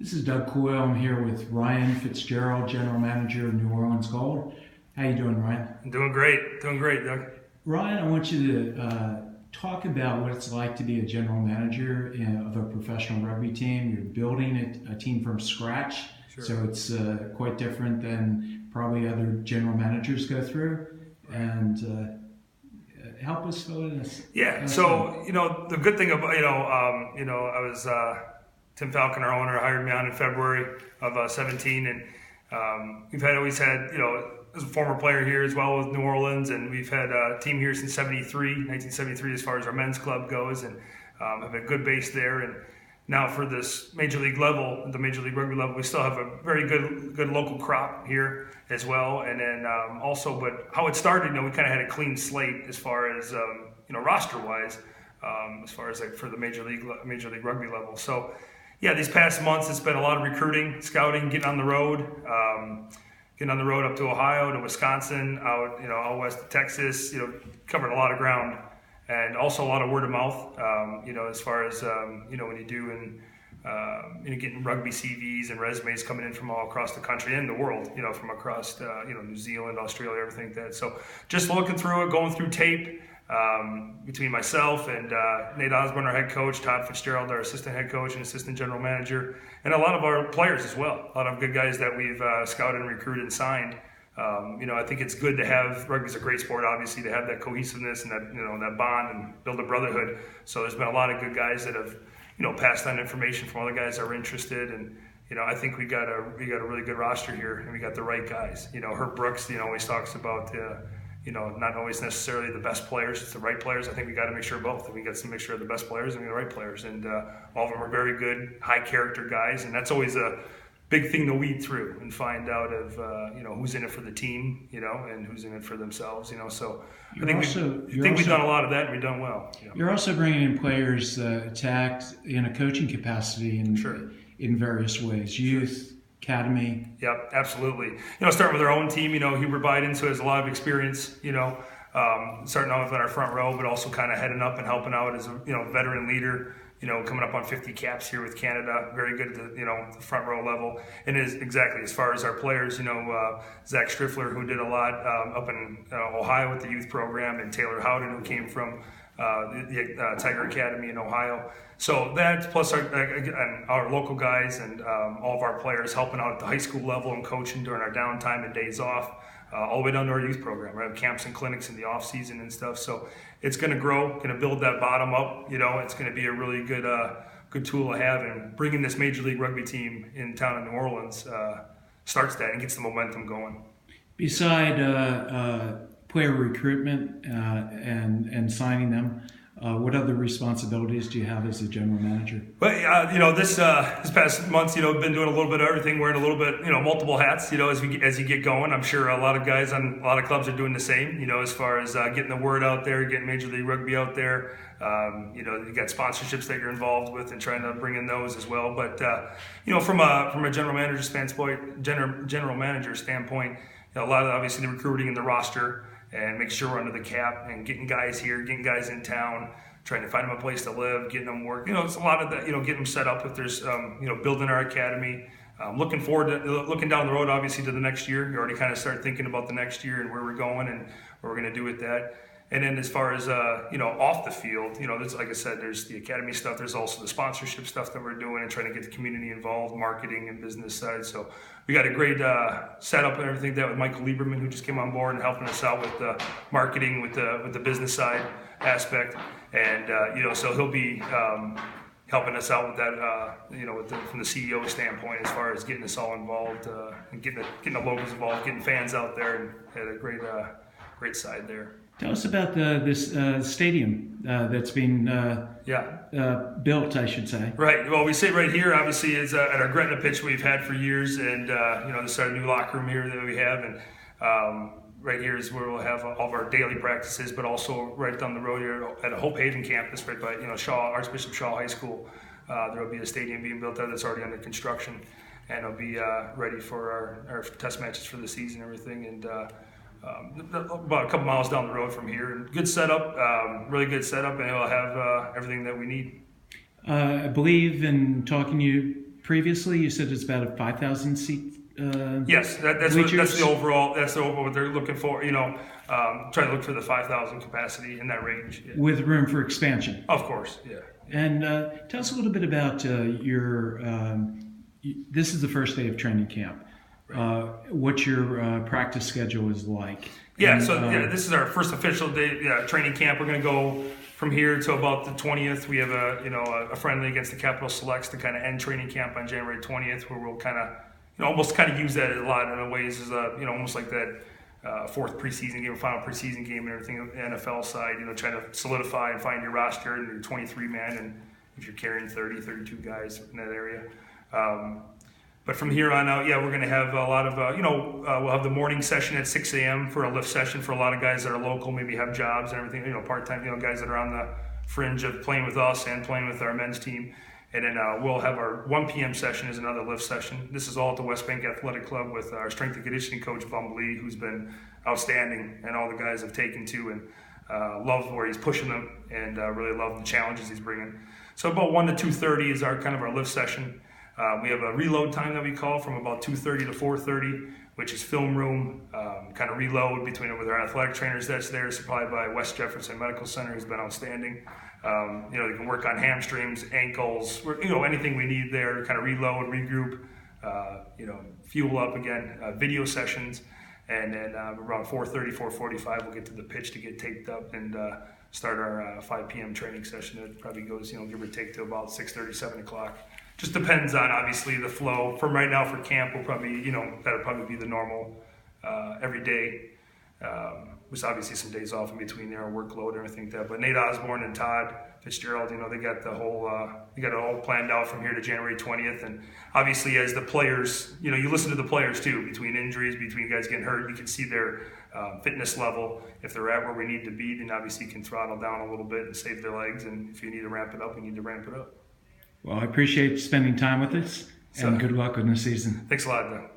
This is Doug Coyle. I'm here with Ryan Fitzgerald, General Manager of New Orleans Gold. How you doing, Ryan? I'm doing great, Doug. Ryan, I want you to talk about what it's like to be a general manager of a professional rugby team. You're building a team from scratch, Sure. so it's quite different than probably other general managers go through. And help us fill in this. Yeah. So the good thing about I was Tim Falcon, our owner, hired me on in February of 17, and we've always had as a former player here as well with New Orleans, and we've had a team here since 1973 as far as our men's club goes, and have a good base there. And now for this major league level, the Major League Rugby level, we still have a very good local crop here as well. And then but how it started, we kind of had a clean slate as far as roster wise, as far as like for the Major League Rugby level. So yeah, these past months it's been a lot of recruiting, scouting, getting on the road. Getting on the road up to Ohio, to Wisconsin, out west of Texas, covered a lot of ground, and also a lot of word of mouth, as far as, when you do and getting rugby CVs and resumes coming in from all across the country and the world, from across, New Zealand, Australia, everything like that. So just looking through it, going through tape, between myself and Nate Osborne, our head coach, Todd Fitzgerald, our assistant head coach and assistant general manager, and a lot of our players as well. A lot of good guys that we've scouted and recruited and signed. I think it's good to have, rugby's a great sport, obviously, to have that cohesiveness and that, that bond and build a brotherhood. So there's been a lot of good guys that have, passed on information from other guys that are interested. And, I think we got a really good roster here, and we got the right guys. Herb Brooks, always talks about, not always necessarily the best players, it's the right players. I think we got to make sure of both. And we got to make sure of the best players and the right players. And all of them are very good, high character guys. And that's always a big thing to weed through and find out of, who's in it for the team, and who's in it for themselves, So I think we've done a lot of that, and we've done well. You're also bringing in players to act in a coaching capacity in various ways, youth, academy. Yep, absolutely. Starting with our own team, Hubert Biden, so has a lot of experience, starting off at our front row, but also kind of heading up and helping out as a, veteran leader, coming up on 50 caps here with Canada, very good at the front row level. And is exactly as far as our players, Zach Striffler, who did a lot up in Ohio with the youth program, and Taylor Howden, who came from the Tiger Academy in Ohio. So that plus our local guys and all of our players helping out at the high school level and coaching during our downtime and days off, all the way down to our youth program. We have camps and clinics in the off season and stuff. So it's going to grow, going to build that bottom up. It's going to be a really good tool to have. And bringing this Major League Rugby team in town in New Orleans starts that and gets the momentum going. Beside player recruitment and signing them, what other responsibilities do you have as a general manager? Well, this past months, been doing a little bit of everything, wearing a little bit, multiple hats, as you get going. I'm sure a lot of guys on a lot of clubs are doing the same, as far as getting the word out there, getting Major League Rugby out there. You got sponsorships that you're involved with and trying to bring in those as well. But, from a general manager standpoint, a lot of obviously the recruiting and the roster, and make sure we're under the cap and getting guys here, getting guys in town, trying to find them a place to live, getting them work. It's a lot of that, getting them set up if there's, building our academy. Looking down the road, obviously, to the next year. You already kind of start thinking about the next year and where we're going and what we're going to do with that. And then as far as, off the field, there's, like I said, there's the academy stuff. There's also the sponsorship stuff that we're doing and trying to get the community involved, marketing and business side. So we got a great setup and everything that with Michael Lieberman, who just came on board and helping us out with the marketing, with the business side aspect. And, so he'll be helping us out with that, from the CEO standpoint, as far as getting us all involved and getting the locals involved, getting fans out there, and had a great side there. Tell us about this stadium that's been built, I should say. Right. Well, we sit right here, obviously, is at our Gretna pitch we've had for years, and this is our new locker room here that we have, and right here is where we'll have all of our daily practices, but also right down the road here at a Hope Haven campus, right by Archbishop Shaw High School. There will be a stadium being built there that's already under construction, and it'll be ready for our test matches for the season and everything, and. About a couple miles down the road from here. And good setup, really good setup, and it'll have everything that we need. I believe in talking to you previously, you said it's about a 5,000 seat. Yes, that's the overall. That's the overall what they're looking for. Try to look for the 5,000 capacity in that range. Yeah. With room for expansion. Of course, yeah. And tell us a little bit about your. This is the first day of training camp. Right. What your practice schedule is like. Yeah, this is our first official day. Yeah, training camp. We're going to go from here to about the 20th. We have a friendly against the Capital Selects to kind of end training camp on January 20th, where we'll kind of almost kind of use that a lot in ways as almost like that fourth preseason game, final preseason game, and everything on the NFL side. Trying to solidify and find your roster and your 23 man, and if you're carrying 30, 32 guys in that area. But from here on out, we're going to have a lot of, we'll have the morning session at 6 a.m. for a lift session for a lot of guys that are local, maybe have jobs and everything, part-time, guys that are on the fringe of playing with us and playing with our men's team. And then we'll have our 1 p.m. session is another lift session. This is all at the West Bank Athletic Club with our strength and conditioning coach, Bumbly, who's been outstanding, and all the guys have taken to and love where he's pushing them and really love the challenges he's bringing. So about 1 to 2:30 is our lift session. We have a reload time that we call from about 2:30 to 4:30, which is film room, kind of reload between with our athletic trainers that's there, supplied by West Jefferson Medical Center, who's been outstanding. They can work on hamstrings, ankles, anything we need there to kind of reload, regroup, fuel up again, video sessions. And then around 4:30, 4:45, we'll get to the pitch to get taped up and start our 5 p.m. training session. It probably goes, give or take to about 6:30, 7 o'clock. Just depends on obviously the flow. From right now for camp, we'll probably, that'll probably be the normal every day. There's obviously some days off in between there, workload and everything like that. But Nate Osborne and Todd Fitzgerald, they got the whole, they got it all planned out from here to January 20th. And obviously, as the players, you listen to the players too. Between injuries, between guys getting hurt, you can see their fitness level. If they're at where we need to be, then obviously you can throttle down a little bit and save their legs. And if you need to ramp it up, we need to ramp it up. Well, I appreciate spending time with us, and good luck in the season. Thanks a lot, Doug.